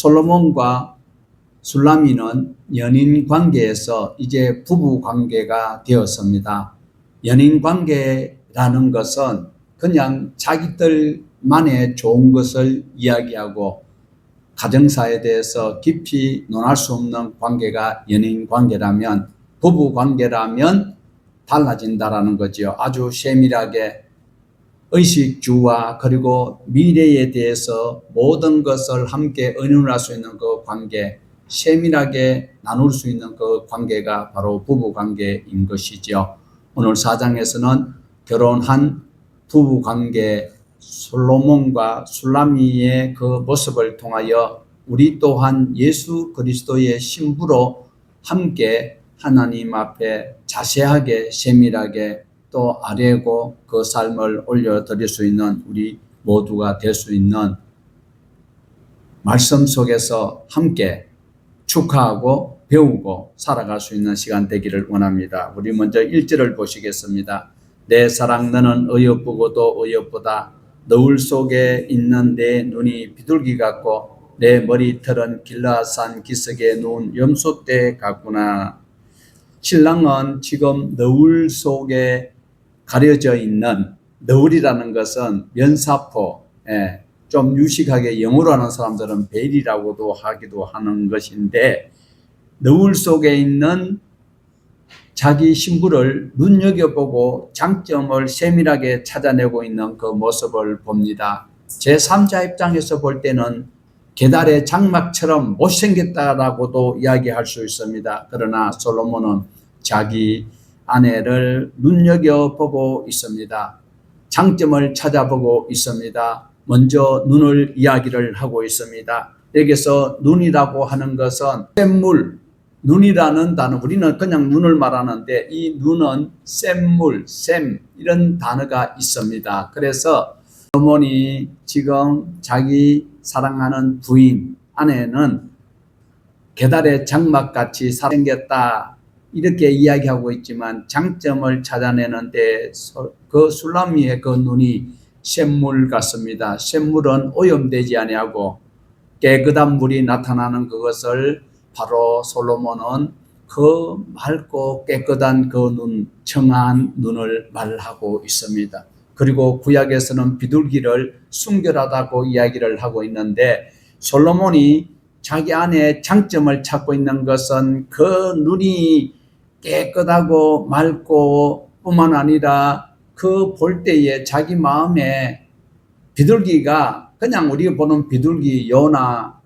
솔로몬과 술라미는 연인 관계에서 이제 부부 관계가 되었습니다. 연인 관계라는 것은 그냥 자기들만의 좋은 것을 이야기하고 가정사에 대해서 깊이 논할 수 없는 관계가 연인 관계라면, 부부 관계라면 달라진다라는 거지요. 아주 세밀하게 의식주와 그리고 미래에 대해서 모든 것을 함께 의논할 수 있는 그 관계, 세밀하게 나눌 수 있는 그 관계가 바로 부부 관계인 것이죠. 오늘 4장에서는 결혼한 부부 관계 솔로몬과 술라미의 그 모습을 통하여 우리 또한 예수 그리스도의 신부로 함께 하나님 앞에 자세하게 세밀하게 또 아뢰고 그 삶을 올려드릴 수 있는 우리 모두가 될 수 있는 말씀 속에서 함께 축하하고 배우고 살아갈 수 있는 시간 되기를 원합니다. 우리 먼저 1절을 보시겠습니다. 내 사랑 너는 어여쁘고도 어여쁘다. 너울 속에 있는 내 눈이 비둘기 같고 내 머리털은 길라산 기슭에 누운 염소떼 같구나. 신랑은 지금 너울 속에 가려져 있는, 너울이라는 것은 면사포, 좀 유식하게 영어로 하는 사람들은 벨이라고도 하기도 하는 것인데, 너울 속에 있는 자기 신부를 눈여겨보고 장점을 세밀하게 찾아내고 있는 그 모습을 봅니다. 제3자 입장에서 볼 때는 계달의 장막처럼 못생겼다라고도 이야기할 수 있습니다. 그러나 솔로몬은 자기 아내를 눈여겨보고 있습니다. 장점을 찾아보고 있습니다. 먼저 눈을 이야기를 하고 있습니다. 여기서 눈이라고 하는 것은 샘물, 눈이라는 단어, 우리는 그냥 눈을 말하는데 이 눈은 샘물, 샘 이런 단어가 있습니다. 그래서 솔로몬이 지금 자기 사랑하는 부인, 아내는 계달의 장막같이 생겼다 이렇게 이야기하고 있지만 장점을 찾아내는데 그 술라미의 그 눈이 샘물 같습니다. 샘물은 오염되지 아니하고 깨끗한 물이 나타나는 그것을 바로 솔로몬은 그 맑고 깨끗한 그 눈, 청아한 눈을 말하고 있습니다. 그리고 구약에서는 비둘기를 순결하다고 이야기를 하고 있는데 솔로몬이 자기 안에 장점을 찾고 있는 것은 그 눈이 깨끗하고 맑고 뿐만 아니라 그 볼 때에 자기 마음에 비둘기가 그냥 우리가 보는 비둘기, 요나,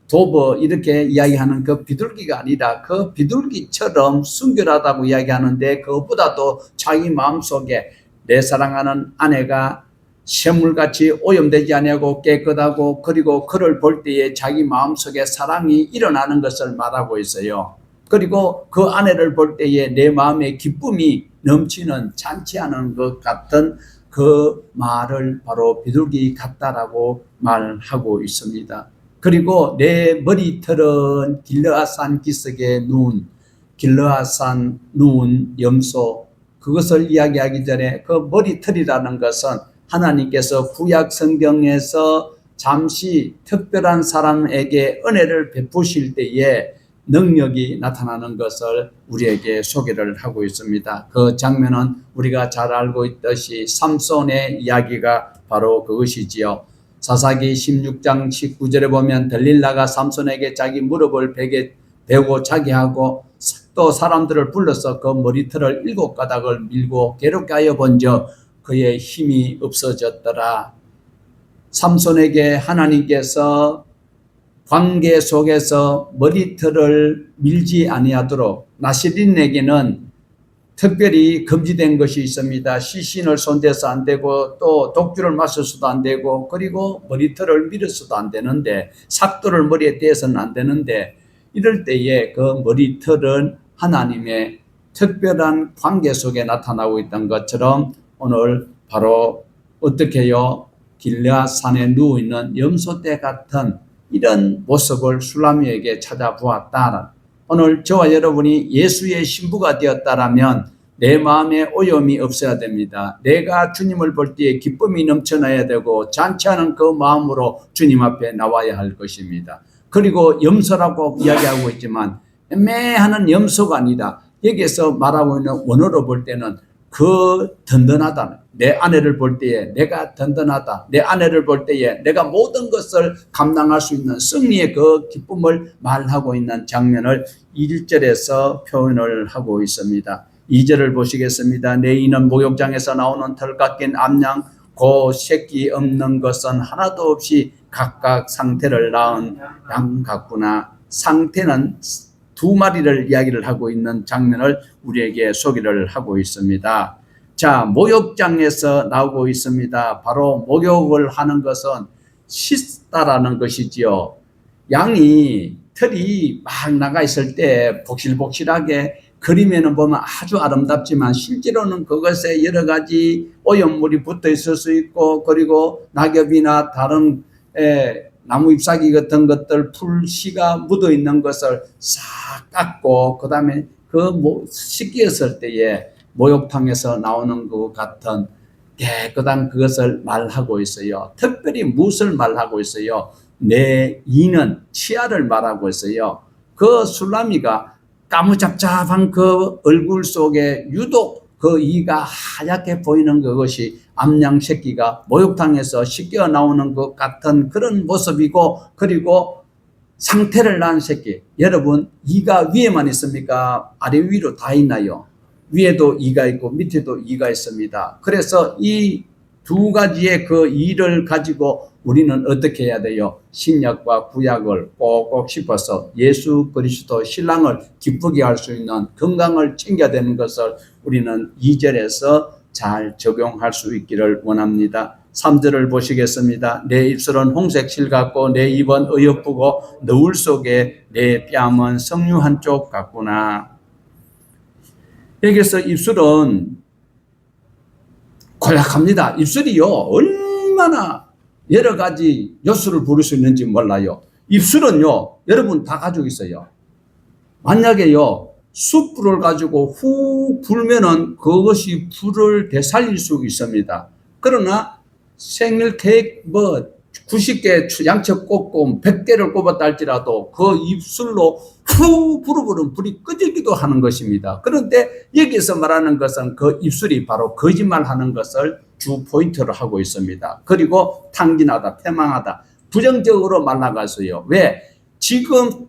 도버 이렇게 이야기하는 그 비둘기가 아니라 그 비둘기처럼 순결하다고 이야기하는데 그것보다도 자기 마음속에 내 사랑하는 아내가 샘물같이 오염되지 아니하고 깨끗하고 그리고 그를 볼 때에 자기 마음속에 사랑이 일어나는 것을 말하고 있어요. 그리고 그 아내를 볼 때에 내 마음에 기쁨이 넘치는 잔치하는 것 같은 그 말을 바로 비둘기 같다라고 말하고 있습니다. 그리고 내 머리털은 길르앗산 기슭에 누운, 길르앗산 누운 염소, 그것을 이야기하기 전에 그 머리털이라는 것은 하나님께서 구약 성경에서 잠시 특별한 사람에게 은혜를 베푸실 때에 능력이 나타나는 것을 우리에게 소개를 하고 있습니다. 그 장면은 우리가 잘 알고 있듯이 삼손의 이야기가 바로 그것이지요. 사사기 16장 19절에 보면 들릴라가 삼손에게 자기 무릎을 베고 자게 하고 또 사람들을 불러서 그 머리털을 7가닥을 밀고 괴롭게 하여 본즉 그의 힘이 없어졌더라. 삼손에게 하나님께서 관계 속에서 머리털을 밀지 아니하도록, 나시린에게는 특별히 금지된 것이 있습니다. 시신을 손대서 안 되고 또 독주를 마셔서도 안 되고 그리고 머리털을 밀어서도 안 되는데 삭도를 머리에 떼서는 안 되는데 이럴 때에 그 머리털은 하나님의 특별한 관계 속에 나타나고 있던 것처럼 오늘 바로 어떻게 해요? 길르앗산에 누워있는 염소떼 같은 이런 모습을 술라미에게 찾아보았다. 오늘 저와 여러분이 예수의 신부가 되었다라면 내 마음에 오염이 없어야 됩니다. 내가 주님을 볼 때에 기쁨이 넘쳐나야 되고 잔치하는 그 마음으로 주님 앞에 나와야 할 것입니다. 그리고 염소라고 이야기하고 있지만 애매한 염소가 아니다. 여기에서 말하고 있는 원어로 볼 때는 그 든든하다. 내 아내를 볼 때에 내가 든든하다. 내 아내를 볼 때에 내가 모든 것을 감당할 수 있는 승리의 그 기쁨을 말하고 있는 장면을 1절에서 표현을 하고 있습니다. 2절을 보시겠습니다. 내 이는 목욕장에서 나오는 털 깎인 암양 그 새끼 없는 것은 하나도 없이 각각 상태를 낳은 양 같구나. 상태는 두 마리를 이야기를 하고 있는 장면을 우리에게 소개를 하고 있습니다. 자, 목욕장에서 나오고 있습니다. 바로 목욕을 하는 것은 씻다라는 것이지요. 양이 털이 막 나가 있을 때 복실복실하게 그림에는 보면 아주 아름답지만 실제로는 그것에 여러 가지 오염물이 붙어 있을 수 있고, 그리고 낙엽이나 다른 나무 잎사귀 같은 것들, 풀씨가 묻어 있는 것을 싹 깎고, 그 다음에 씻겼을 때에 목욕탕에서 나오는 것 같은 깨끗한 그것을 말하고 있어요. 특별히 무엇을 말하고 있어요? 내 이는 치아를 말하고 있어요. 그 술라미가 까무잡잡한 그 얼굴 속에 유독 그 이가 하얗게 보이는 그것이 암양 새끼가 목욕탕에서 씻겨 나오는 것 같은 그런 모습이고, 그리고 상태를 낳은 새끼. 여러분, 이가 위에만 있습니까? 아래 위로 다 있나요? 위에도 이가 있고 밑에도 이가 있습니다. 그래서 이 두 가지의 그 이를 가지고 우리는 어떻게 해야 돼요? 신약과 구약을 꼭꼭 씹어서 예수 그리스도 신랑을 기쁘게 할 수 있는 건강을 챙겨야 되는 것을 우리는 2절에서 잘 적용할 수 있기를 원합니다. 3절을 보시겠습니다. 내 입술은 홍색 실 같고 내 입은 어여쁘고 너울 속에 내 뺨은 석류 한쪽 같구나. 여기서 입술은 고약합니다. 입술이요, 얼마나 여러 가지 요소를 부를 수 있는지 몰라요. 입술은요, 여러분 다 가지고 있어요. 만약에요, 숯불을 가지고 후 불면은 그것이 불을 되살릴 수 있습니다. 그러나 생일 케이크 90개 양쪽 꼽고 100개를 꼽았다 할지라도 그 입술로 후 불어버리면 불이 꺼지기도 하는 것입니다. 그런데 여기서 말하는 것은 그 입술이 바로 거짓말하는 것을 주 포인트로 하고 있습니다. 그리고 탕진하다, 패망하다, 부정적으로 말나갔어요. 왜? 지금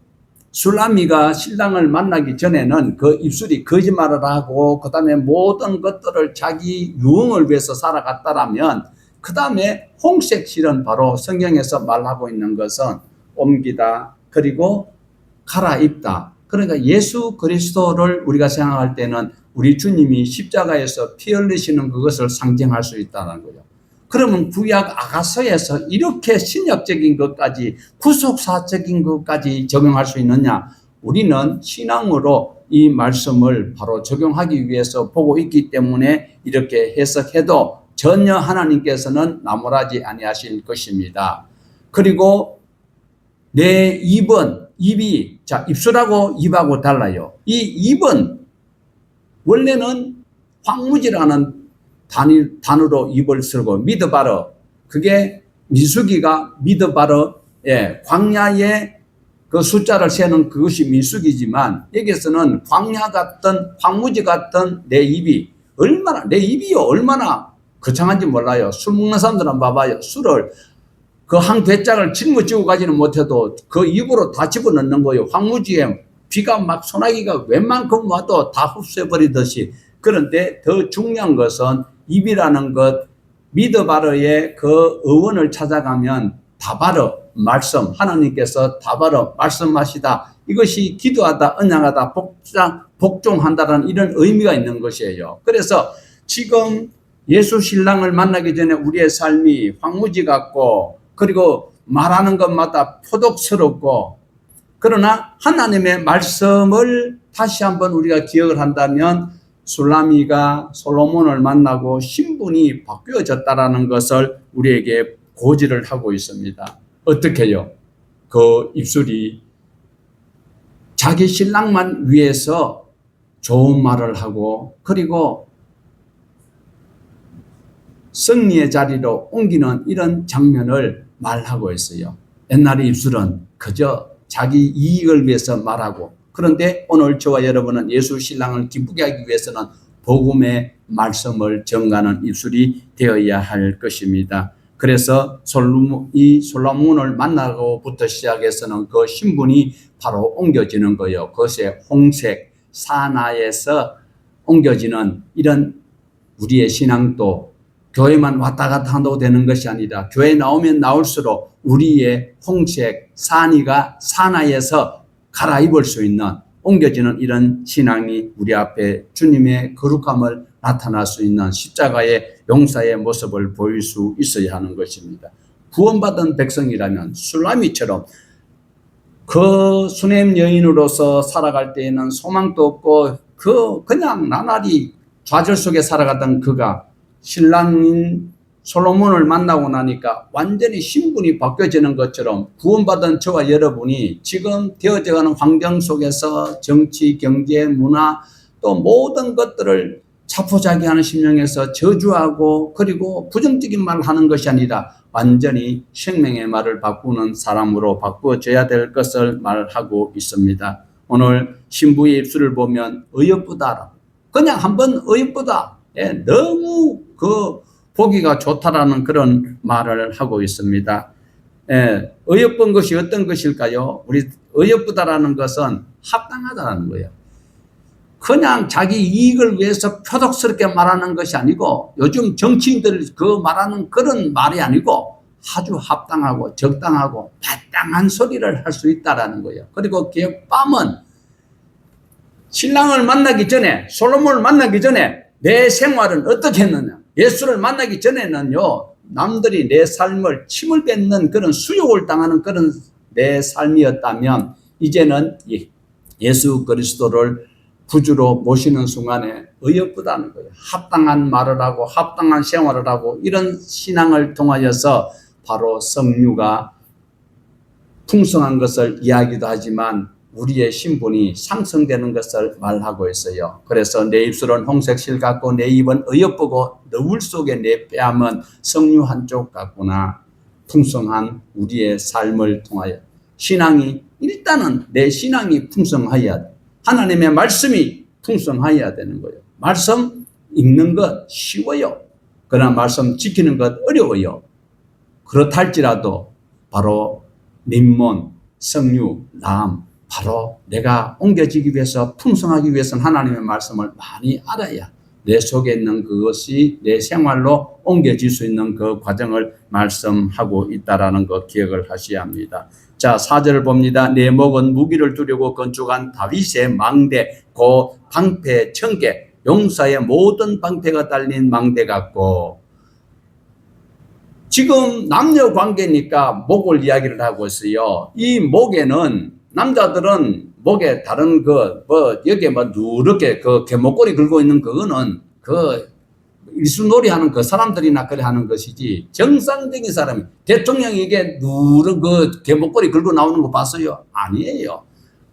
술라미가 신랑을 만나기 전에는 그 입술이 거짓말을 하고 그 다음에 모든 것들을 자기 유흥을 위해서 살아갔다라면, 그 다음에 홍색 실은 바로 성경에서 말하고 있는 것은 옮기다, 그리고 갈아입다. 그러니까 예수 그리스도를 우리가 생각할 때는 우리 주님이 십자가에서 피 흘리시는 그것을 상징할 수 있다는 거예요. 그러면 구약 아가서에서 이렇게 신약적인 것까지, 구속사적인 것까지 적용할 수 있느냐? 우리는 신앙으로 이 말씀을 바로 적용하기 위해서 보고 있기 때문에 이렇게 해석해도 전혀 하나님께서는 나무라지 아니하실 것입니다. 그리고 내 입이, 자, 입술하고 입하고 달라요. 이 입은 원래는 황무지라는 단어로 입을 쓰고, 미드바르, 그게 민수기가 미드바르, 광야의 그 숫자를 세는 그것이 민수기지만, 여기서는 광야 같은, 황무지 같은 내 입이 내 입이요, 얼마나 거창한지 몰라요. 술 먹는 사람들은 봐봐요. 술을 그 한 대짝을 짊어지고 가지는 못해도 그 입으로 다 집어넣는 거예요. 황무지에 비가 막 소나기가 웬만큼 와도 다 흡수해버리듯이. 그런데 더 중요한 것은 입이라는 것, 미드바르의 그 어원을 찾아가면 다바르, 말씀, 하나님께서 다바르, 말씀하시다. 이것이 기도하다, 언양하다, 복종한다라는 이런 의미가 있는 것이에요. 그래서 지금 예수 신랑을 만나기 전에 우리의 삶이 황무지 같고, 그리고 말하는 것마다 포독스럽고, 그러나 하나님의 말씀을 다시 한번 우리가 기억을 한다면 술라미가 솔로몬을 만나고 신분이 바뀌어졌다라는 것을 우리에게 고지를 하고 있습니다. 어떻게요? 그 입술이 자기 신랑만 위해서 좋은 말을 하고 그리고 승리의 자리로 옮기는 이런 장면을 말하고 있어요. 옛날의 입술은 그저 자기 이익을 위해서 말하고, 그런데 오늘 저와 여러분은 예수 신랑을 기쁘게 하기 위해서는 복음의 말씀을 전가하는 입술이 되어야 할 것입니다. 그래서 이 솔로몬을 만나고부터 시작해서는 그 신분이 바로 옮겨지는 거예요. 그것의 홍색 산하에서 옮겨지는 이런 우리의 신앙도 교회만 왔다 갔다 한다고 되는 것이 아니라 교회 나오면 나올수록 우리의 홍색 산하에서 갈아입을 수 있는 옮겨지는 이런 신앙이 우리 앞에 주님의 거룩함을 나타날 수 있는 십자가의 용사의 모습을 보일 수 있어야 하는 것입니다. 구원받은 백성이라면 술라미처럼 그 수냄 여인으로서 살아갈 때에는 소망도 없고 그냥 나날이 좌절 속에 살아가던 그가 신랑인 솔로몬을 만나고 나니까 완전히 신분이 바뀌어지는 것처럼 구원받은 저와 여러분이 지금 되어져가는 환경 속에서 정치, 경제, 문화 또 모든 것들을 자포자기하는 심령에서 저주하고 그리고 부정적인 말을 하는 것이 아니라 완전히 생명의 말을 바꾸는 사람으로 바꾸어져야 될 것을 말하고 있습니다. 오늘 신부의 입술을 보면 어여쁘다. 그냥 한번 어여쁘다. 너무 보기가 좋다라는 그런 말을 하고 있습니다. 어여쁜 것이 어떤 것일까요? 우리 어여쁘다라는 것은 합당하다는 거예요. 그냥 자기 이익을 위해서 표독스럽게 말하는 것이 아니고 요즘 정치인들 말하는 그런 말이 아니고 아주 합당하고 적당하고 마땅한 소리를 할 수 있다라는 거예요. 그리고 밤은 신랑을 만나기 전에 솔로몬을 만나기 전에 내 생활은 어떻게 했느냐. 예수를 만나기 전에는요 남들이 내 삶을 침을 뱉는 그런 수욕을 당하는 그런 내 삶이었다면 이제는 예수 그리스도를 구주로 모시는 순간에 어여쁘다는 거예요. 합당한 말을 하고 합당한 생활을 하고 이런 신앙을 통하여서 바로 성류가 풍성한 것을 이야기도 하지만 우리의 신분이 상승되는 것을 말하고 있어요. 그래서 내 입술은 홍색 실 같고 내 입은 어여쁘고 너울 속에 내 뺨은 성류 한쪽 같구나. 풍성한 우리의 삶을 통하여 신앙이 일단은 내 신앙이 풍성해야 돼. 하나님의 말씀이 풍성해야 되는 거예요. 말씀 읽는 것 쉬워요. 그러나 말씀 지키는 것 어려워요. 그렇다 할지라도 바로 림몬, 성류, 람 바로 내가 옮겨지기 위해서 풍성하기 위해서는 하나님의 말씀을 많이 알아야 내 속에 있는 그것이 내 생활로 옮겨질 수 있는 그 과정을 말씀하고 있다라는 거 기억을 하셔야 합니다. 자, 4절을 봅니다. 내 목은 무기를 두려고 건축한 다윗의 망대, 그 방패 1000개, 용사의 모든 방패가 달린 망대 같고, 지금 남녀 관계니까 목을 이야기를 하고 있어요. 이 목에는 남자들은 목에 다른 여기에 누렇게 개목걸이 걸고 있는 그거는 일수놀이 하는 그 사람들이나 그래 하는 것이지, 정상적인 사람이, 대통령이 이게 누런 개목걸이 걸고 나오는 거 봤어요? 아니에요.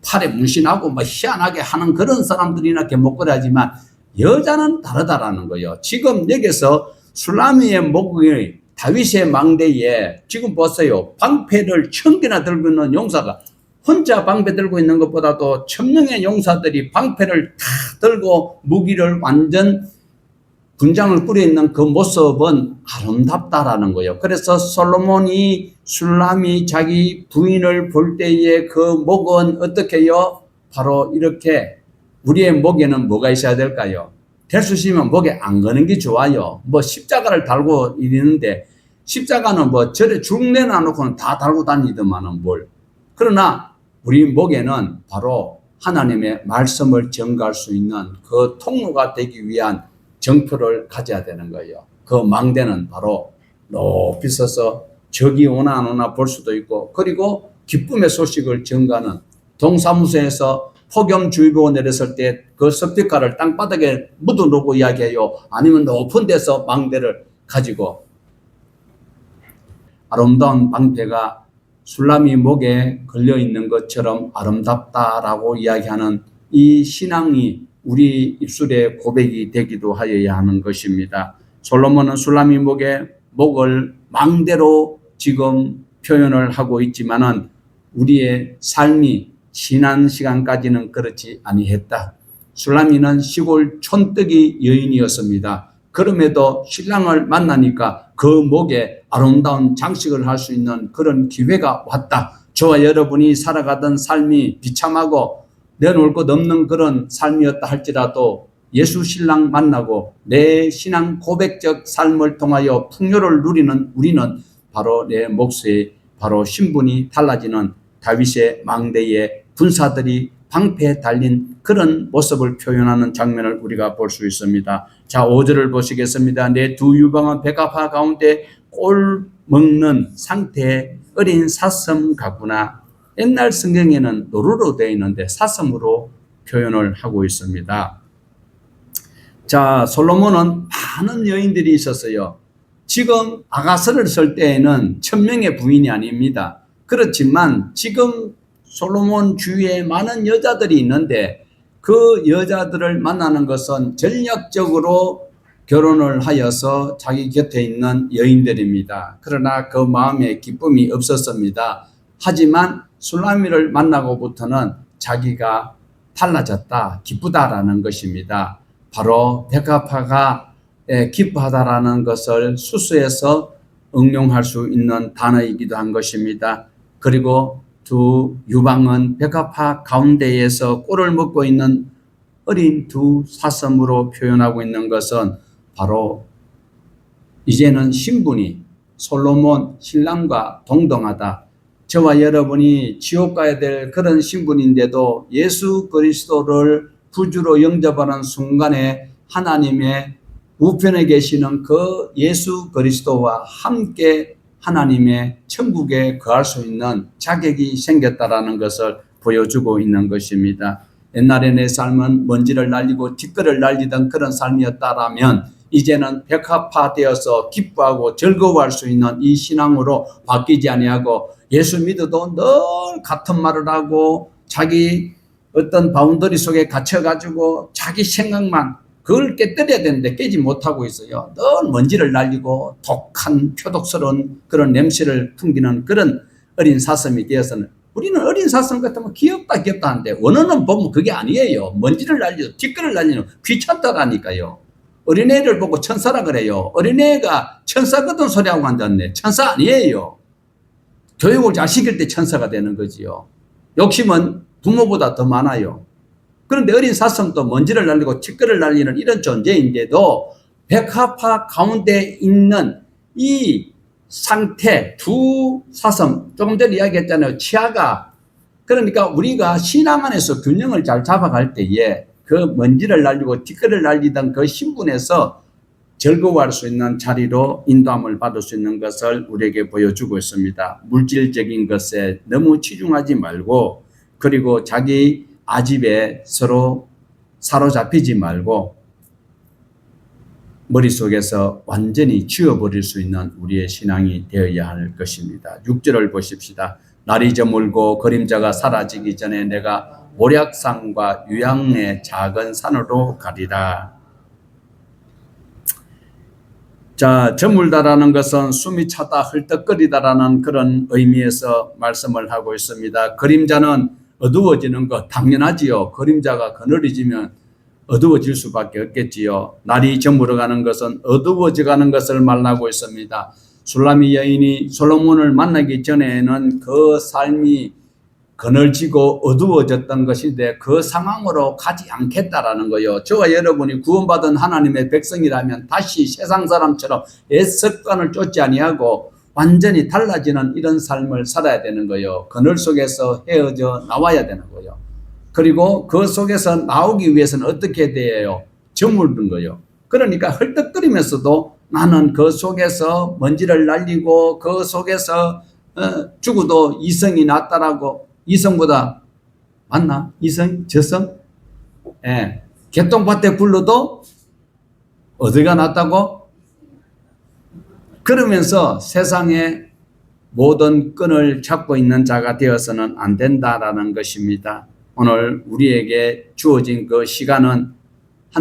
팔에 문신하고 희한하게 하는 그런 사람들이나 개목걸이 하지만 여자는 다르다라는 거예요. 지금 여기서 술라미의 목이 다윗의 망대에 지금 보세요. 방패를 1000개나 들고 있는 용사가 혼자 방패 들고 있는 것보다도 1000명의 용사들이 방패를 다 들고 무기를 완전 군장을 꾸려 있는 그 모습은 아름답다라는 거예요. 그래서 솔로몬이 술람이 자기 부인을 볼 때의 그 목은 어떻게 해요? 바로 이렇게 우리의 목에는 뭐가 있어야 될까요? 될 수 있으면 목에 안 거는 게 좋아요. 십자가를 달고 있는데 십자가는 절에 쭉 내놔놓고는 다 달고 다니더만은 뭘. 그러나 우리 목에는 바로 하나님의 말씀을 전가할 수 있는 그 통로가 되기 위한 정표를 가져야 되는 거예요. 그 망대는 바로 높이 서서 적이 오나 안 오나 볼 수도 있고, 그리고 기쁨의 소식을 전가하는 동사무소에서 폭염주의보가 내렸을 때 그 스피커를 땅바닥에 묻어놓고 이야기해요. 아니면 높은 데서 망대를 가지고 아름다운 방패가 술람이 목에 걸려있는 것처럼 아름답다라고 이야기하는 이 신앙이 우리 입술의 고백이 되기도 하여야 하는 것입니다. 솔로몬은 술라미 목을 망대로 지금 표현을 하고 있지만은 우리의 삶이 지난 시간까지는 그렇지 아니했다. 술라미는 시골 촌뜨기 여인이었습니다. 그럼에도 신랑을 만나니까 그 목에 아름다운 장식을 할 수 있는 그런 기회가 왔다. 저와 여러분이 살아가던 삶이 비참하고 내놓을 것 없는 그런 삶이었다 할지라도 예수 신랑 만나고 내 신앙 고백적 삶을 통하여 풍요를 누리는 우리는 바로 내 몫의 바로 신분이 달라지는 다윗의 망대에 군사들이 방패에 달린 그런 모습을 표현하는 장면을 우리가 볼 수 있습니다. 자, 5절을 보시겠습니다. 내 두 유방은 백합화 가운데 꼴 먹는 상태의 어린 사슴 같구나. 옛날 성경에는 노루로 되어 있는데 사슴으로 표현을 하고 있습니다. 자, 솔로몬은 많은 여인들이 있었어요. 지금 아가서를 쓸 때에는 1000명의 부인이 아닙니다. 그렇지만 지금 솔로몬 주위에 많은 여자들이 있는데 그 여자들을 만나는 것은 전략적으로 결혼을 하여서 자기 곁에 있는 여인들입니다. 그러나 그 마음에 기쁨이 없었습니다. 하지만 술라미를 만나고부터는 자기가 달라졌다, 기쁘다라는 것입니다. 바로 백합화가 기뻐하다라는 것을 수수해서 응용할 수 있는 단어이기도 한 것입니다. 그리고 두 유방은 백합화 가운데에서 꿀을 먹고 있는 어린 두 사슴으로 표현하고 있는 것은 바로 이제는 신분이 솔로몬 신랑과 동등하다. 저와 여러분이 지옥 가야 될 그런 신분인데도 예수 그리스도를 구주로 영접하는 순간에 하나님의 우편에 계시는 그 예수 그리스도와 함께 하나님의 천국에 거할 수 있는 자격이 생겼다라는 것을 보여주고 있는 것입니다. 옛날에 내 삶은 먼지를 날리고 티끌을 날리던 그런 삶이었다라면 이제는 백합화되어서 기뻐하고 즐거워할 수 있는 이 신앙으로 바뀌지 아니하고 예수 믿어도 늘 같은 말을 하고 자기 어떤 바운더리 속에 갇혀가지고 자기 생각만 그걸 깨뜨려야 되는데 깨지 못하고 있어요. 늘 먼지를 날리고 독한 표독스러운 그런 냄새를 풍기는 그런 어린 사슴이 되어서는 우리는 어린 사슴 같으면 귀엽다 하는데 원어는 보면 그게 아니에요. 먼지를 날리고 티끌을 날리는 귀찮다라니까요. 어린애를 보고 천사라 그래요. 어린애가 천사거든 소리하고 앉았네. 천사 아니에요. 교육을 잘 시킬 때 천사가 되는 거지요. 욕심은 부모보다 더 많아요. 그런데 어린 사슴도 먼지를 날리고 티끌을 날리는 이런 존재인데도 백합화 가운데 있는 이 상태 두 사슴, 조금 전에 이야기했잖아요. 치아가. 그러니까 우리가 신앙 안에서 균형을 잘 잡아갈 때에 그 먼지를 날리고 티끌을 날리던 그 신분에서 즐거워할 수 있는 자리로 인도함을 받을 수 있는 것을 우리에게 보여주고 있습니다. 물질적인 것에 너무 치중하지 말고 그리고 자기 아집에 서로 사로잡히지 말고 머릿속에서 완전히 지워버릴 수 있는 우리의 신앙이 되어야 할 것입니다. 6절을 보십시다. 날이 저물고 그림자가 사라지기 전에 내가 모략산과 유양의 작은 산으로 가리라. 자, 저물다라는 것은 숨이 차다 헐떡거리다라는 그런 의미에서 말씀을 하고 있습니다. 그림자는 어두워지는 것 당연하지요. 그림자가 그늘이지면 어두워질 수밖에 없겠지요. 날이 저물어가는 것은 어두워져가는 것을 말하고 있습니다. 술라미 여인이 솔로몬을 만나기 전에는 그 삶이 그늘지고 어두워졌던 것인데 그 상황으로 가지 않겠다라는 거요. 저와 여러분이 구원받은 하나님의 백성이라면 다시 세상 사람처럼 옛 습관을 쫓지 아니하고 완전히 달라지는 이런 삶을 살아야 되는 거예요. 그늘 속에서 헤어져 나와야 되는 거예요. 그리고 그 속에서 나오기 위해서는 어떻게 돼요? 저물든 거예요. 그러니까 헐떡거리면서도 나는 그 속에서 먼지를 날리고 그 속에서 죽어도 이성이 낫다라고. 이성보다 맞나? 이성? 저성? 예. 개똥밭에 굴러도 어디가 낫다고? 그러면서 세상의 모든 끈을 잡고 있는 자가 되어서는 안 된다라는 것입니다. 오늘 우리에게 주어진 그 시간은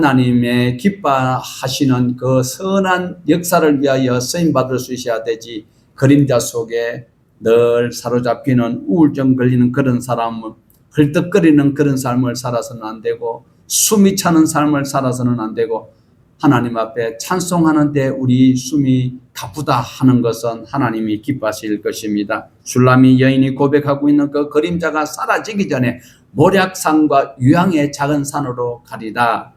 하나님의 기뻐하시는 그 선한 역사를 위하여 쓰임받을 수 있어야 되지, 그림자 속에 늘 사로잡히는 우울증 걸리는 그런 사람을, 헐떡거리는 그런 삶을 살아서는 안 되고, 숨이 차는 삶을 살아서는 안 되고, 하나님 앞에 찬송하는데 우리 숨이 가쁘다 하는 것은 하나님이 기뻐하실 것입니다. 슐라미 여인이 고백하고 있는 그 그림자가 사라지기 전에 모략산과 유향의 작은 산으로 가리라.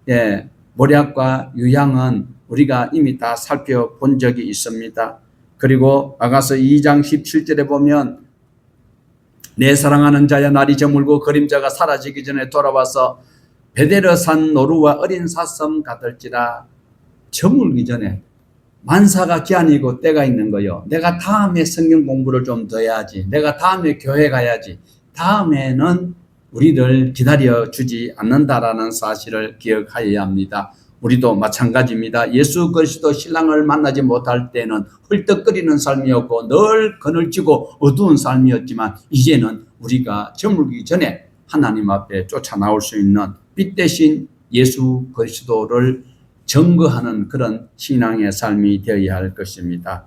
예, 모략과 유향은 우리가 이미 다 살펴본 적이 있습니다. 그리고 아가서 2장 17절에 보면 내 사랑하는 자야 날이 저물고 그림자가 사라지기 전에 돌아와서 베데르산 노루와 어린 사슴 같을지라. 저물기 전에 만사가 기한이고 때가 있는 거요. 내가 다음에 성경 공부를 좀 더 해야지. 내가 다음에 교회 가야지. 다음에는 우리를 기다려 주지 않는다라는 사실을 기억하여야 합니다. 우리도 마찬가지입니다. 예수 그리스도 신랑을 만나지 못할 때는 헐떡거리는 삶이었고 늘 그늘지고 어두운 삶이었지만 이제는 우리가 저물기 전에 하나님 앞에 쫓아 나올 수 있는 빛 대신 예수 그리스도를 증거하는 그런 신앙의 삶이 되어야 할 것입니다.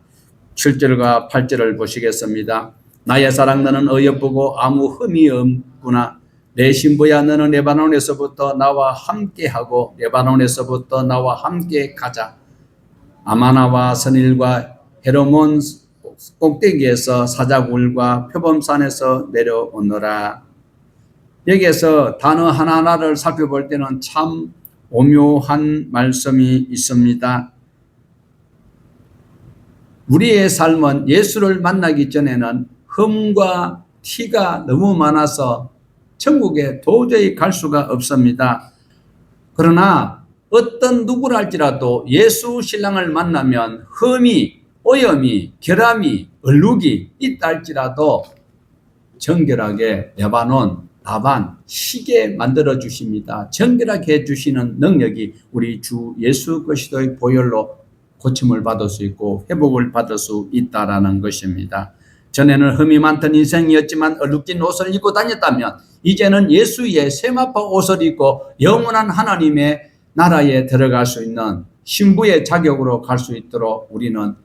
7절과 8절을 보시겠습니다. 나의 사랑 너는 어여쁘고 아무 흠이 없구나. 내 신부야 너는 레바논에서부터 나와 함께하고 레바논에서부터 나와 함께 가자. 아마나와 선일과 헤르몬 꼭대기에서 사자굴과 표범산에서 내려오너라. 여기에서 단어 하나하나를 살펴볼 때는 참 오묘한 말씀이 있습니다. 우리의 삶은 예수를 만나기 전에는 흠과 티가 너무 많아서 천국에 도저히 갈 수가 없습니다. 그러나 어떤 누구랄지라도 예수 신랑을 만나면 흠이, 오염이, 결함이, 얼룩이 있다 할지라도 정결하게 레바논, 나반, 희게 만들어 주십니다. 정결하게 해주시는 능력이 우리 주 예수 그리스도의 보혈로 고침을 받을 수 있고 회복을 받을 수 있다라는 것입니다. 전에는 흠이 많던 인생이었지만 얼룩진 옷을 입고 다녔다면 이제는 예수의 세마포 옷을 입고 영원한 하나님의 나라에 들어갈 수 있는 신부의 자격으로 갈 수 있도록 우리는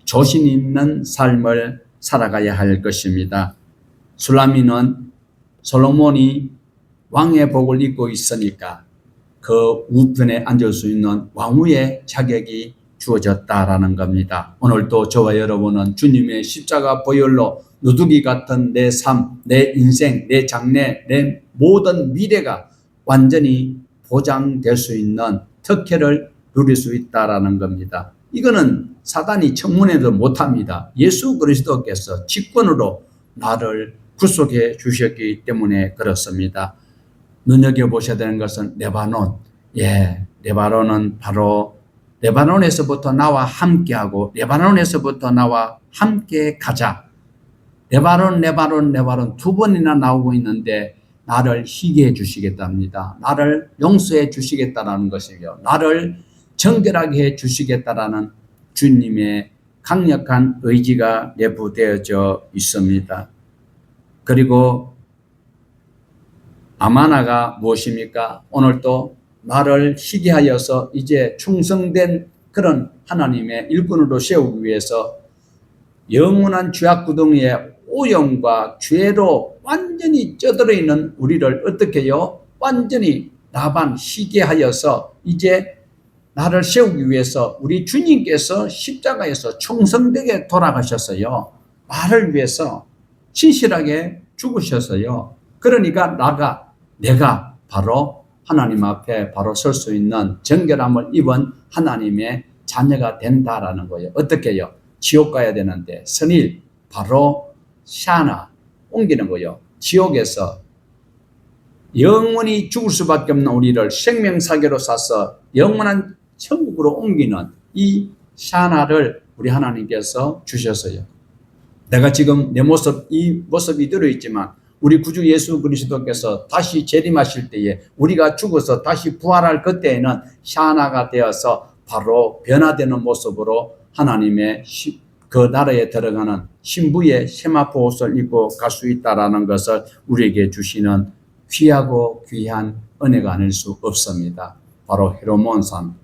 조신 있는 삶을 살아가야 할 것입니다. 술라미는 솔로몬이 왕의 복을 입고 있으니까 그 우편에 앉을 수 있는 왕후의 자격이 주어졌다라는 겁니다. 오늘도 저와 여러분은 주님의 십자가 보혈로 누더기 같은 내 삶, 내 인생, 내 장래, 내 모든 미래가 완전히 보장될 수 있는 특혜를 누릴 수 있다라는 겁니다. 이거는 사단이 청문회도 못합니다. 예수 그리스도께서 직권으로 나를 구속해 주셨기 때문에 그렇습니다. 눈여겨보셔야 되는 것은 레바논. 예, 레바논은 바로 레바논에서부터 나와 함께하고 레바논에서부터 나와 함께 가자. 레바논 두 번이나 나오고 있는데 나를 희게 해 주시겠답니다. 나를 용서해 주시겠다라는 것이요. 나를 정결하게 해 주시겠다라는 주님의 강력한 의지가 내부되어져 있습니다. 그리고 아마나가 무엇입니까? 오늘도 나를 희게 하여서 이제 충성된 그런 하나님의 일꾼으로 세우기 위해서 영원한 죄악구덩이에 오염과 죄로 완전히 쩌들어 있는 우리를 어떻게 해요? 완전히 나반 희게 하여서 이제 나를 세우기 위해서 우리 주님께서 십자가에서 충성되게 돌아가셨어요. 나를 위해서 신실하게 죽으셨어요. 그러니까 내가 바로 하나님 앞에 바로 설 수 있는 정결함을 입은 하나님의 자녀가 된다라는 거예요. 어떻게 해요? 지옥 가야 되는데 선일, 바로 샤나 옮기는 거예요. 지옥에서 영원히 죽을 수밖에 없는 우리를 생명사계로 싸서 영원한 천국으로 옮기는 이 샤나를 우리 하나님께서 주셨어요. 내가 지금 내 모습, 이 모습이 들어있지만 우리 구주 예수 그리스도께서 다시 재림하실 때에 우리가 죽어서 다시 부활할 그때에는 샤나가 되어서 바로 변화되는 모습으로 하나님의 그 나라에 들어가는 신부의 세마포 옷을 입고 갈 수 있다라는 것을 우리에게 주시는 귀하고 귀한 은혜가 아닐 수 없습니다. 바로 헤르몬산,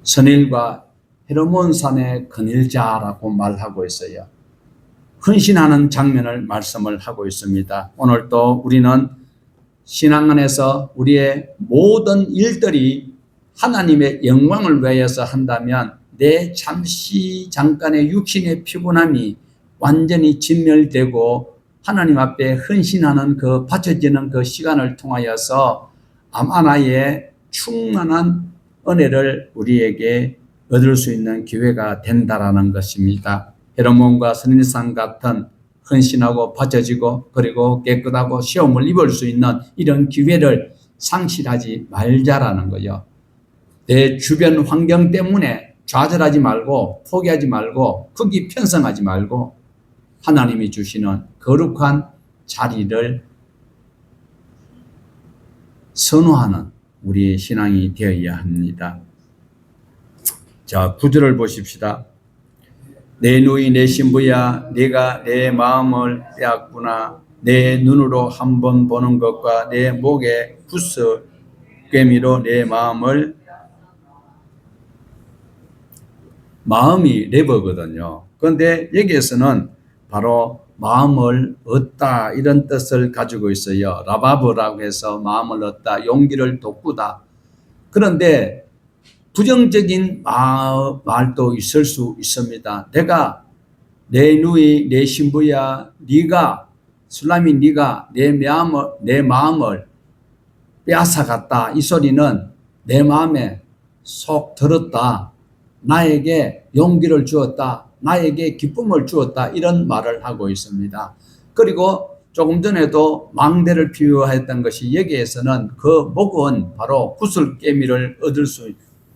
선일과 헤르몬산의 근일자라고 말하고 있어요. 헌신하는 장면을 말씀을 하고 있습니다. 오늘 또 우리는 신앙 안에서 우리의 모든 일들이 하나님의 영광을 위해서 한다면 내 잠깐의 육신의 피곤함이 완전히 진멸되고 하나님 앞에 헌신하는 그 바쳐지는 그 시간을 통하여서 암 하나의 충만한 은혜를 우리에게 얻을 수 있는 기회가 된다라는 것입니다. 헤르몬과 선인산 같은 헌신하고 바쳐지고 그리고 깨끗하고 시험을 입을 수 있는 이런 기회를 상실하지 말자라는 거예요. 내 주변 환경 때문에 좌절하지 말고 포기하지 말고 크기 편성하지 말고 하나님이 주시는 거룩한 자리를 선호하는 우리의 신앙이 되어야 합니다. 자, 9절을 보십시다. 내 누이 내 신부야 네가 내 마음을 빼앗구나. 내 눈으로 한번 보는 것과 내 목에 구슬 꿰미로 내 마음이 레버거든요. 그런데 여기에서는 바로 마음을 얻다 이런 뜻을 가지고 있어요. 라바브라고 해서 마음을 얻다, 용기를 돋구다. 그런데 부정적인 말도 있을 수 있습니다. 내가 내 누이 내 신부야 네가 술람이 네가 내 마음을 빼앗아갔다. 이 소리는 내 마음에 속 들었다. 나에게 용기를 주었다. 나에게 기쁨을 주었다. 이런 말을 하고 있습니다. 그리고 조금 전에도 망대를 비유했던 것이 여기에서는 그 목은 바로 구슬깨미를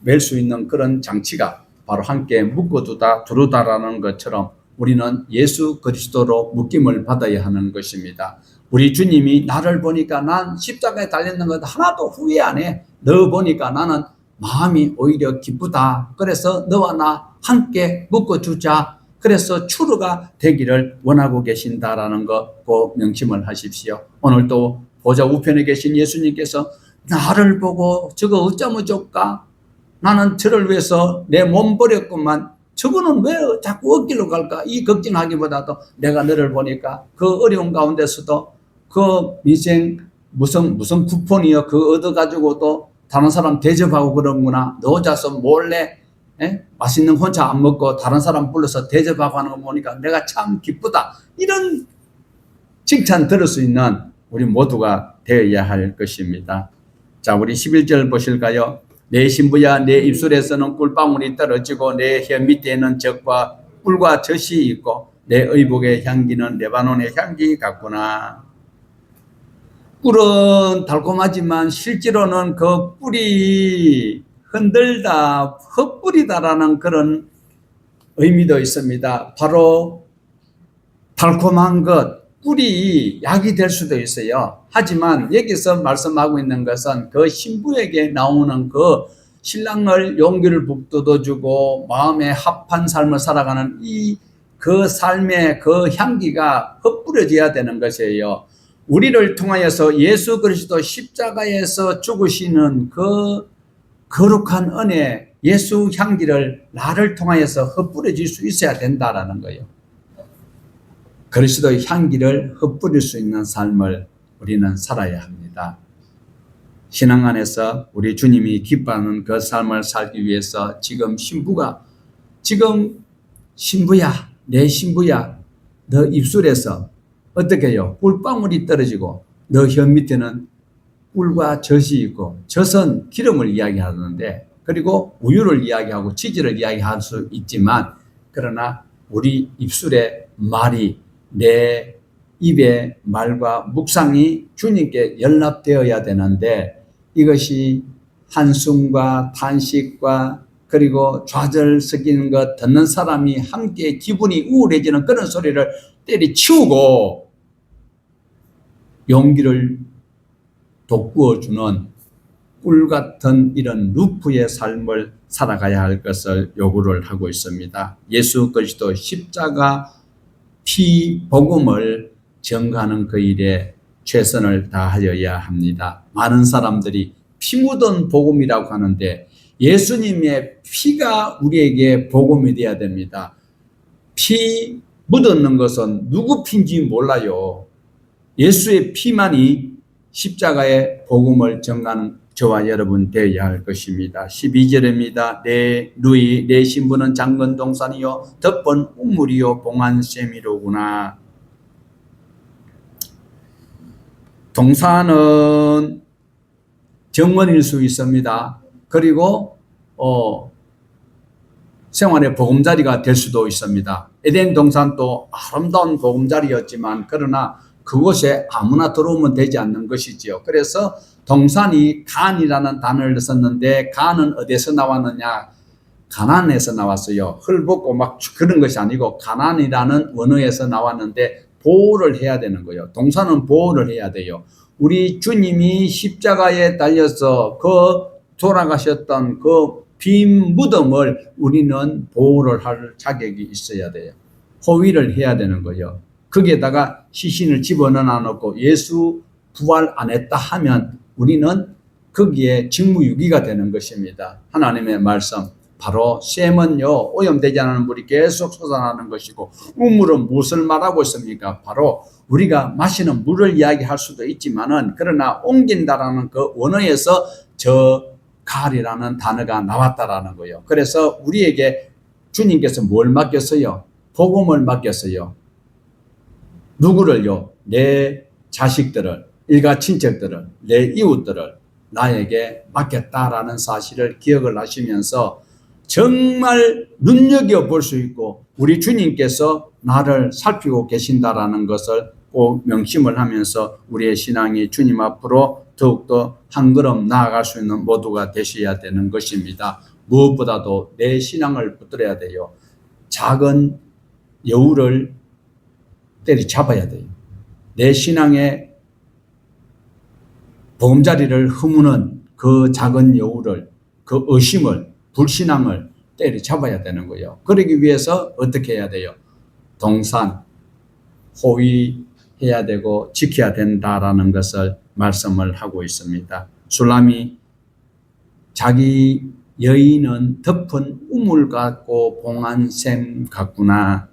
맬 수 있는 그런 장치가 바로 함께 묶어두다 두르다라는 것처럼 우리는 예수 그리스도로 묶임을 받아야 하는 것입니다. 우리 주님이 나를 보니까 난 십자가에 달렸는 것 하나도 후회 안 해. 너 보니까 나는 마음이 오히려 기쁘다. 그래서 너와 나 함께 묶어주자. 그래서 추루가 되기를 원하고 계신다라는 거 꼭 명심을 하십시오. 오늘 또 보좌 우편에 계신 예수님께서 나를 보고 저거 어쩌면 좋까? 나는 저를 위해서 내 몸 버렸구만. 저거는 왜 자꾸 어디로 갈까? 이 걱정하기보다도 내가 너를 보니까 그 어려운 가운데서도 그 인생 무슨 쿠폰이요? 그 얻어가지고도 다른 사람 대접하고 그러는구나. 너 혼자서 몰래 맛있는 혼자 안 먹고 다른 사람 불러서 대접하고 하는 거 보니까 내가 참 기쁘다. 이런 칭찬 들을 수 있는 우리 모두가 되어야 할 것입니다. 자, 우리 11절 보실까요? 내 신부야 내 입술에서는 꿀방울이 떨어지고 내 혀 밑에는 적과 꿀과 젖이 있고 내 의복의 향기는 레바논의 향기 같구나. 꿀은 달콤하지만 실제로는 그 꿀이 흔들다 헛뿌리다라는 그런 의미도 있습니다. 바로 달콤한 것 꿀이 약이 될 수도 있어요. 하지만 여기서 말씀하고 있는 것은 그 신부에게 나오는 그 신랑을 용기를 북돋워주고 마음에 합한 삶을 살아가는 그 삶의 그 향기가 흩뿌려져야 되는 것이에요. 우리를 통하여서 예수 그리스도 십자가에서 죽으시는 그 거룩한 은혜, 예수 향기를 나를 통하여서 흩뿌려질 수 있어야 된다라는 거예요. 그리스도의 향기를 흩뿌릴 수 있는 삶을 우리는 살아야 합니다. 신앙 안에서 우리 주님이 기뻐하는 그 삶을 살기 위해서 지금 신부야, 내 신부야, 너 입술에서 어떻게 해요? 꿀방울이 떨어지고 너 혀 밑에는 꿀과 젖이 있고 젖은 기름을 이야기하는데 그리고 우유를 이야기하고 치즈를 이야기할 수 있지만 그러나 우리 입술의 말이 내 입의 말과 묵상이 주님께 연락되어야 되는데 이것이 한숨과 탄식과 그리고 좌절 섞이는 것 듣는 사람이 함께 기분이 우울해지는 그런 소리를 때리치우고 용기를 돋구어주는 꿀 같은 이런 루프의 삶을 살아가야 할 것을 요구를 하고 있습니다. 예수 그리스도 십자가 피 복음을 전가하는 그 일에 최선을 다하여야 합니다. 많은 사람들이 피 묻은 복음이라고 하는데 예수님의 피가 우리에게 복음이 되어야 됩니다. 피 묻었는 것은 누구 피인지 몰라요. 예수의 피만이 십자가의 복음을 전가하는 저와 여러분 되어야 할 것입니다. 12절입니다. 내 누이 내 신부는 장건 동산이요 덮은 우물이요 봉안샘이로구나. 동산은 정원일 수 있습니다. 그리고 생활의 보금자리가 될 수도 있습니다. 에덴 동산도 아름다운 보금자리였지만 그러나 그곳에 아무나 들어오면 되지 않는 것이지요. 그래서 동산이 간이라는 단어를 썼는데 간은 어디서 나왔느냐? 가나안에서 나왔어요. 헐벗고 막 그런 것이 아니고 가나안이라는 원어에서 나왔는데 보호를 해야 되는 거예요. 동산은 보호를 해야 돼요. 우리 주님이 십자가에 달려서 그 돌아가셨던 그 빈 무덤을 우리는 보호를 할 자격이 있어야 돼요. 호위를 해야 되는 거예요. 거기에다가 시신을 집어넣어 놓고 예수 부활 안 했다 하면 우리는 거기에 직무유기가 되는 것입니다. 하나님의 말씀. 바로 셈은요 오염되지 않은 물이 계속 솟아나는 것이고 우물은 무엇을 말하고 있습니까? 바로 우리가 마시는 물을 이야기할 수도 있지만은 그러나 옮긴다라는 그 원어에서 저 갈이라는 단어가 나왔다라는 거예요. 그래서 우리에게 주님께서 뭘 맡겼어요? 복음을 맡겼어요. 누구를요? 내 자식들을, 일가 친척들을, 내 이웃들을 나에게 맡겼다라는 사실을 기억을 하시면서 정말 눈여겨볼 수 있고 우리 주님께서 나를 살피고 계신다라는 것을 꼭 명심을 하면서 우리의 신앙이 주님 앞으로 더욱더 한 걸음 나아갈 수 있는 모두가 되셔야 되는 것입니다. 무엇보다도 내 신앙을 붙들어야 돼요. 작은 여우를 때리잡아야 돼요. 내 신앙의 보금자리를 허무는 그 작은 여우를, 그 의심을, 불신앙을 때리잡아야 되는 거예요. 그러기 위해서 어떻게 해야 돼요? 동산, 호위해야 되고 지켜야 된다라는 것을 말씀을 하고 있습니다. 술람이 자기 여인은 덮은 우물 같고 봉한 샘 같구나.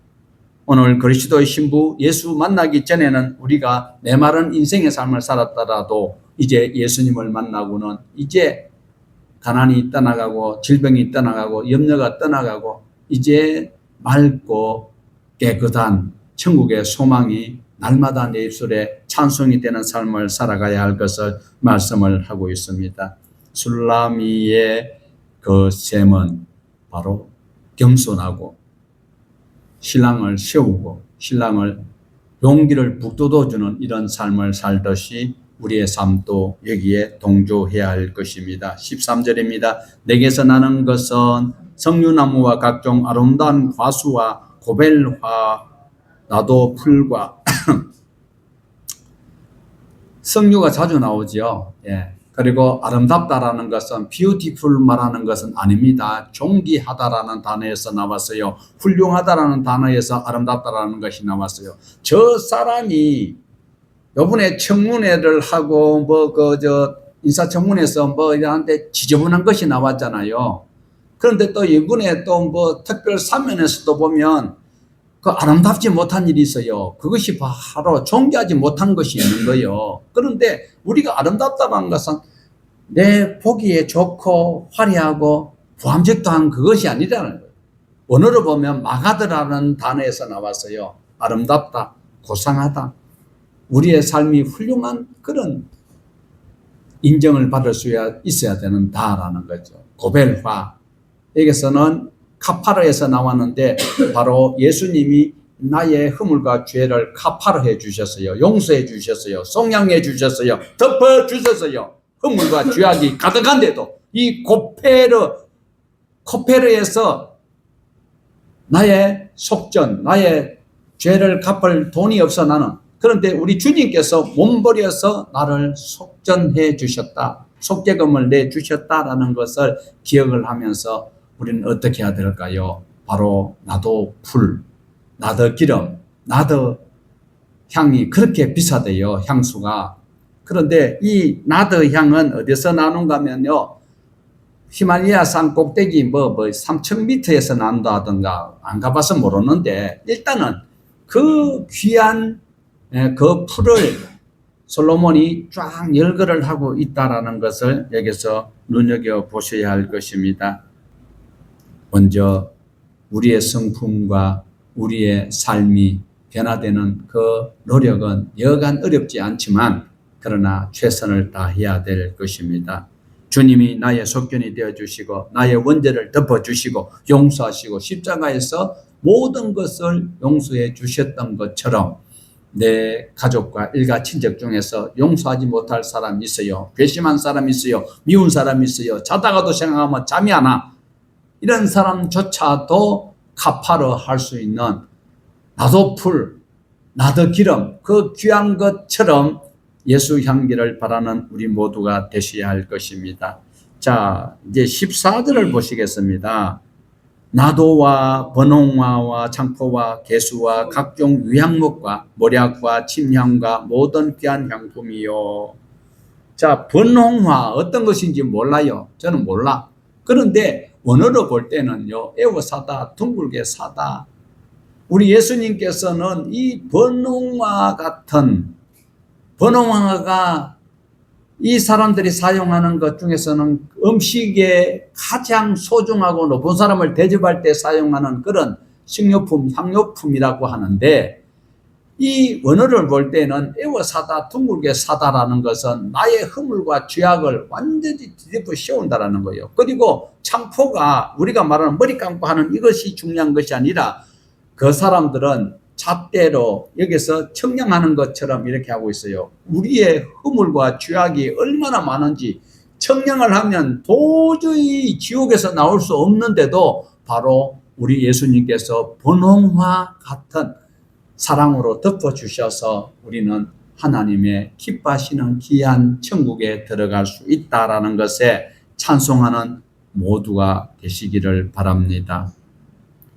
오늘 그리스도의 신부 예수 만나기 전에는 우리가 메마른 인생의 삶을 살았더라도 이제 예수님을 만나고는 이제 가난이 떠나가고 질병이 떠나가고 염려가 떠나가고 이제 맑고 깨끗한 천국의 소망이 날마다 내 입술에 찬송이 되는 삶을 살아가야 할 것을 말씀을 하고 있습니다. 술라미의 그 셈은 바로 겸손하고 신랑을 세우고 신랑을 용기를 북돋워주는 이런 삶을 살듯이 우리의 삶도 여기에 동조해야 할 것입니다. 13절입니다. 내게서 나는 것은 석류나무와 각종 아름다운 과수와 고벨화 나도 풀과 석류가 자주 나오지요. 예. 그리고 아름답다라는 것은 beautiful 말하는 것은 아닙니다. 존귀하다라는 단어에서 나왔어요. 훌륭하다라는 단어에서 아름답다라는 것이 나왔어요. 저 사람이 요번에 청문회를 하고 인사청문회에서 이한테 지저분한 것이 나왔잖아요. 그런데 또 이번에 또 특별 사면에서도 보면 그 아름답지 못한 일이 있어요. 그것이 바로 존귀하지 못한 것이 있는 거예요. 그런데 우리가 아름답다는 것은 내 보기에 좋고 화려하고 부함직한 그것이 아니라는 거예요. 원어로 보면 마가드라는 단어에서 나왔어요. 아름답다, 고상하다. 우리의 삶이 훌륭한 그런 인정을 받을 수 있어야 된다라는 거죠. 고벨화. 여기서는 카파르에서 나왔는데 바로 예수님이 나의 허물과 죄를 카파르해 주셨어요. 용서해 주셨어요. 속량해 주셨어요. 덮어 주셨어요. 허물과 죄악이 가득한데도 이 코페르에서 나의 속전, 나의 죄를 갚을 돈이 없어 나는. 그런데 우리 주님께서 몸버려서 나를 속전해 주셨다. 속죄금을 내주셨다라는 것을 기억을 하면서 우리는 어떻게 해야 될까요? 바로 나도 풀, 나도 기름, 나도 향이 그렇게 비싸대요, 향수가. 그런데 이 나드 향은 어디서 나는가 하면요, 히말라야 산 꼭대기 3,000m에서 난다 하던가, 안 가봐서 모르는데, 일단은 그 귀한 그 풀을 솔로몬이 쫙 열거를 하고 있다라는 것을 여기서 눈여겨 보셔야 할 것입니다. 먼저 우리의 성품과 우리의 삶이 변화되는 그 노력은 여간 어렵지 않지만 그러나 최선을 다해야 될 것입니다. 주님이 나의 속견이 되어주시고 나의 원죄를 덮어주시고 용서하시고 십자가에서 모든 것을 용서해 주셨던 것처럼 내 가족과 일가 친척 중에서 용서하지 못할 사람이 있어요. 괘씸한 사람이 있어요. 미운 사람이 있어요. 자다가도 생각하면 잠이 안 와. 이런 사람조차도 카파르 할 수 있는 나도 풀, 나도 기름, 그 귀한 것처럼 예수 향기를 바라는 우리 모두가 되셔야 할 것입니다. 자, 이제 14절을 보시겠습니다. 나도와 번홍화와 창포와 개수와 각종 유향목과 모략과 침향과 모든 귀한 향품이요. 자, 번홍화 어떤 것인지 몰라요. 저는 몰라. 그런데 원어로 볼 때는요, 에워사다, 둥글게 사다. 우리 예수님께서는 이 번홍화 같은, 번홍화가 이 사람들이 사용하는 것 중에서는 음식에 가장 소중하고 높은 사람을 대접할 때 사용하는 그런 식료품, 향료품이라고 하는데, 이 원어를 볼 때는 에워사다, 둥글게 사다라는 것은 나의 허물과 죄악을 완전히 뒤집어 씌운다라는 거예요. 그리고 창포가 우리가 말하는 머리 감고 하는 이것이 중요한 것이 아니라 그 사람들은 잣대로 여기서 청량하는 것처럼 이렇게 하고 있어요. 우리의 허물과 죄악이 얼마나 많은지 청량을 하면 도저히 지옥에서 나올 수 없는데도 바로 우리 예수님께서 번홍화 같은 사랑으로 덮어주셔서 우리는 하나님의 기뻐하시는 귀한 천국에 들어갈 수 있다라는 것에 찬송하는 모두가 되시기를 바랍니다.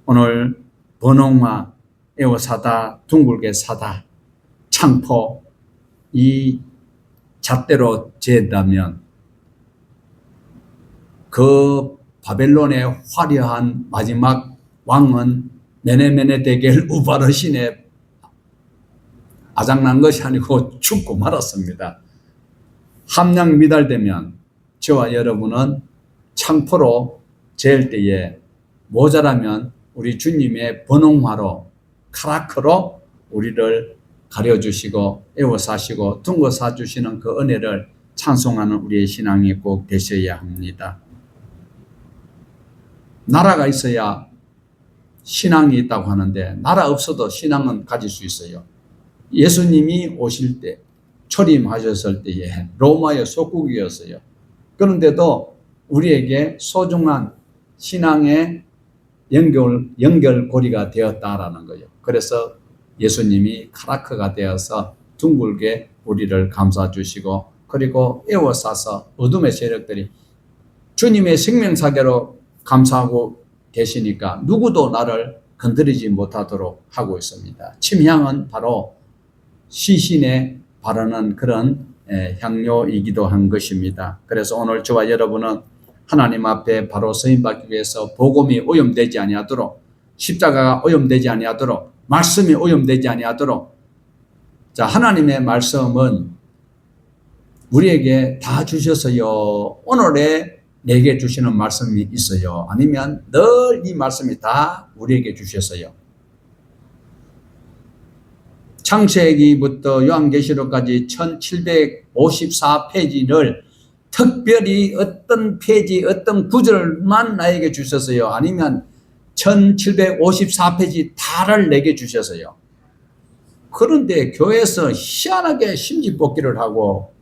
오늘 번홍화, 에워사다, 둥글게 사다, 창포, 이 잣대로 재다면 그 바벨론의 화려한 마지막 왕은 메네메네데겔 우바르신에 아작난 것이 아니고 죽고 말았습니다. 함량 미달되면 저와 여러분은 창포로 잴 때에 모자라면 우리 주님의 번홍화로 카라크로 우리를 가려주시고 에워사시고 둥거 사주시는 그 은혜를 찬송하는 우리의 신앙이 꼭 되셔야 합니다. 나라가 있어야 신앙이 있다고 하는데 나라 없어도 신앙은 가질 수 있어요. 예수님이 오실 때 초림하셨을 때에 로마의 속국이었어요. 그런데도 우리에게 소중한 신앙의 연결고리가 되었다라는 거예요. 그래서 예수님이 카라크가 되어서 둥글게 우리를 감싸주시고 그리고 에워싸서 어둠의 세력들이 주님의 생명사계로 감싸고 계시니까 누구도 나를 건드리지 못하도록 하고 있습니다. 침향은 바로 시신에 바르는 그런 향료이기도 한 것입니다. 그래서 오늘 저와 여러분은 하나님 앞에 바로 서임받기 위해서 복음이 오염되지 아니하도록 십자가가 오염되지 아니하도록 말씀이 오염되지 아니하도록 자 하나님의 말씀은 우리에게 다 주셔서요. 오늘에 내게 주시는 말씀이 있어요. 아니면 늘 이 말씀이 다 우리에게 주셨어요. 창세기부터 요한계시록까지 1754페이지를 특별히 어떤 페이지, 어떤 구절만 나에게 주셨어요. 아니면 1754페이지 다를 내게 주셨어요. 그런데 교회에서 희한하게 심지뽑기를 하고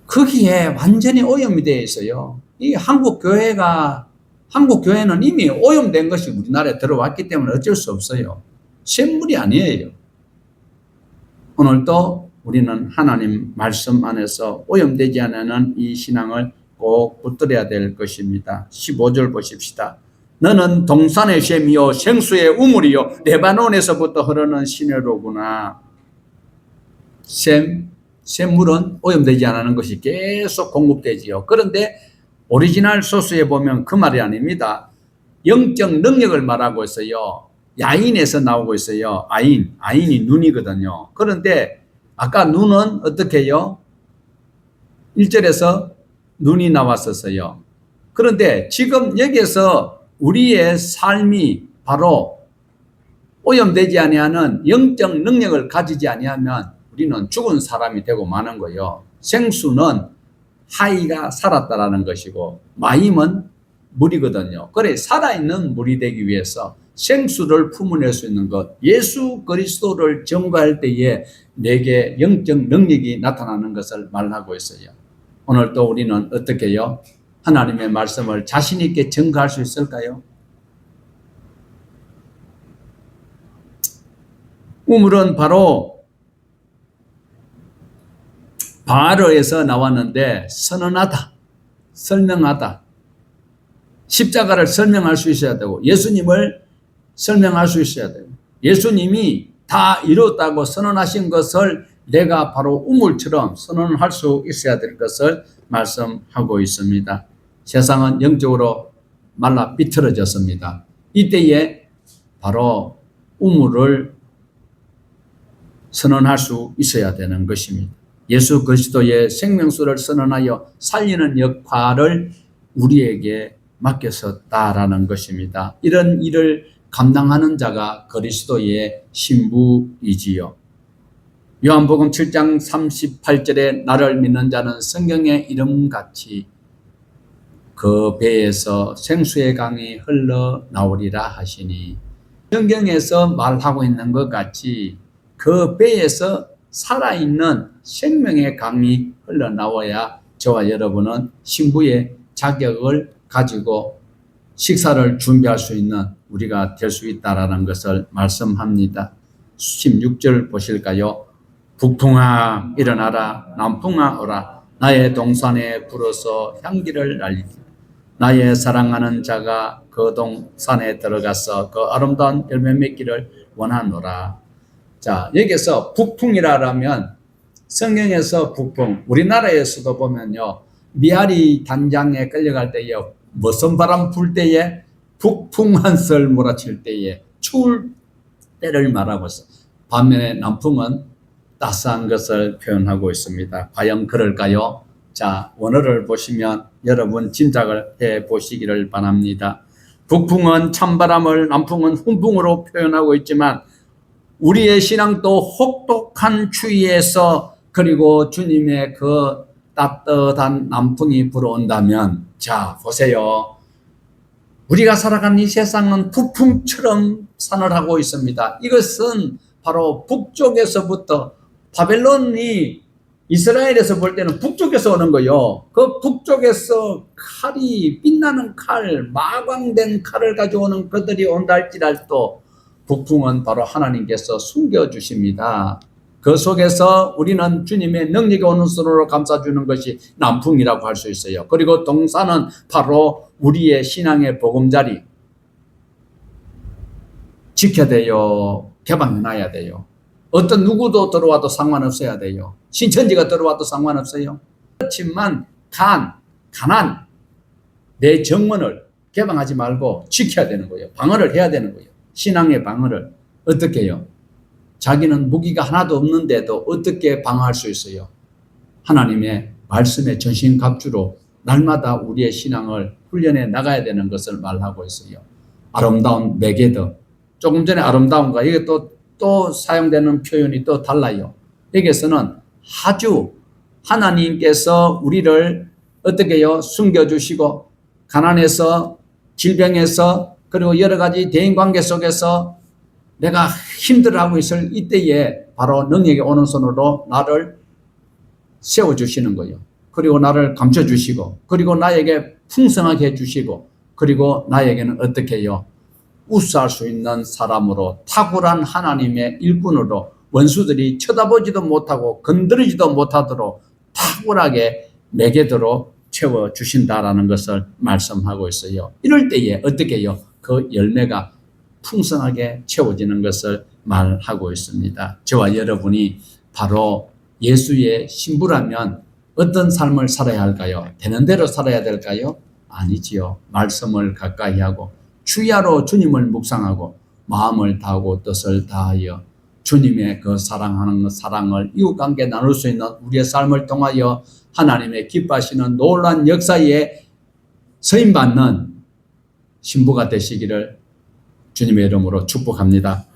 거기에 완전히 오염이 되어 있어요. 이 한국 교회는 이미 오염된 것이 우리나라에 들어왔기 때문에 어쩔 수 없어요. 샘물이 아니에요. 오늘도 우리는 하나님 말씀 안에서 오염되지 않는 이 신앙을 꼭 붙들어야 될 것입니다. 15절 보십시다. 너는 동산의 샘이요 생수의 우물이요 레바논에서부터 흐르는 시내로구나. 샘물은 오염되지 않는 것이 계속 공급되지요. 그런데 오리지널 소스에 보면 그 말이 아닙니다. 영적 능력을 말하고 있어요. 야인에서 나오고 있어요. 아인이 눈이거든요. 그런데 아까 눈은 어떻게 해요? 1절에서 눈이 나왔었어요. 그런데 지금 여기에서 우리의 삶이 바로 오염되지 아니하는 영적 능력을 가지지 아니하면 우리는 죽은 사람이 되고 마는 거예요. 생수는 하이가 살았다라는 것이고 마임은 물이거든요. 그래 살아있는 물이 되기 위해서 생수를 품어낼 수 있는 것, 예수 그리스도를 증거할 때에 내게 영적 능력이 나타나는 것을 말하고 있어요. 오늘 또 우리는 어떻게 해요? 하나님의 말씀을 자신 있게 증거할 수 있을까요? 우물은 바로 바알어에서 나왔는데 선언하다, 설명하다. 십자가를 설명할 수 있어야 되고 예수님을 설명할 수 있어야 되고 예수님이 다 이뤘다고 선언하신 것을 내가 바로 우물처럼 선언할 수 있어야 될 것을 말씀하고 있습니다. 세상은 영적으로 말라 비틀어졌습니다. 이때에 바로 우물을 선언할 수 있어야 되는 것입니다. 예수 그리스도의 생명수를 선언하여 살리는 역할을 우리에게 맡겼었다라는 것입니다. 이런 일을 감당하는 자가 그리스도의 신부이지요. 요한복음 7장 38절에 나를 믿는 자는 성경의 이름같이 그 배에서 생수의 강이 흘러나오리라 하시니 성경에서 말하고 있는 것 같이 그 배에서 살아있는 생명의 강이 흘러나와야 저와 여러분은 신부의 자격을 가지고 식사를 준비할 수 있는 우리가 될 수 있다라는 것을 말씀합니다. 16절 보실까요? 북풍아 일어나라, 남풍아 오라, 나의 동산에 불어서 향기를 날리라. 나의 사랑하는 자가 그 동산에 들어가서 그 아름다운 열매 맺기를 원하노라. 자, 여기서 북풍이라면 성경에서 북풍, 우리나라에서도 보면요, 미아리 단장에 끌려갈 때에 무슨 바람 불 때에 북풍 한설 몰아칠 때에 추울 때를 말하고 있어. 반면에 남풍은 따스한 것을 표현하고 있습니다. 과연 그럴까요? 자, 원어를 보시면 여러분 짐작을 해 보시기를 바랍니다. 북풍은 찬바람을, 남풍은 훈풍으로 표현하고 있지만 우리의 신앙도 혹독한 추위에서 그리고 주님의 그 따뜻한 남풍이 불어온다면, 자 보세요. 우리가 살아가는 이 세상은 북풍처럼 산을하고 있습니다. 이것은 바로 북쪽에서부터 바벨론이 이스라엘에서 볼 때는 북쪽에서 오는 거요. 그 북쪽에서 칼이 빛나는 칼, 마광된 칼을 가져오는 그들이 온다 할지라도 북풍은 바로 하나님께서 숨겨주십니다. 그 속에서 우리는 주님의 능력이 오는 손으로 감싸주는 것이 남풍이라고 할 수 있어요. 그리고 동산은 바로 우리의 신앙의 보금자리. 지켜야 돼요. 개방해놔야 돼요. 어떤 누구도 들어와도 상관없어야 돼요. 신천지가 들어와도 상관없어요. 그렇지만 가난, 내 정문을 개방하지 말고 지켜야 되는 거예요. 방어를 해야 되는 거예요. 신앙의 방어를. 어떻게 해요? 자기는 무기가 하나도 없는데도 어떻게 방어할 수 있어요? 하나님의 말씀의 전신갑주로 날마다 우리의 신앙을 훈련해 나가야 되는 것을 말하고 있어요. 아름다운 매개더. 조금 전에 아름다운가 이게 또 사용되는 표현이 또 달라요. 여기에서는 아주 하나님께서 우리를 어떻게 해요? 숨겨주시고 가난해서 질병에서 그리고 여러 가지 대인관계 속에서 내가 힘들어하고 있을 이때에 바로 능력이 오는 손으로 나를 세워주시는 거예요. 그리고 나를 감춰주시고 그리고 나에게 풍성하게 해주시고 그리고 나에게는 어떻게 해요? 우수할 수 있는 사람으로 탁월한 하나님의 일꾼으로 원수들이 쳐다보지도 못하고 건드리지도 못하도록 탁월하게 매개도록 채워주신다라는 것을 말씀하고 있어요. 이럴 때에 어떻게 해요? 그 열매가 풍성하게 채워지는 것을 말하고 있습니다. 저와 여러분이 바로 예수의 신부라면 어떤 삶을 살아야 할까요? 되는 대로 살아야 될까요? 아니지요. 말씀을 가까이 하고 주야로 주님을 묵상하고 마음을 다하고 뜻을 다하여 주님의 그 사랑하는 사랑을 이웃관계 나눌 수 있는 우리의 삶을 통하여 하나님의 기뻐하시는 놀라운 역사에 서임받는 신부가 되시기를 주님의 이름으로 축복합니다.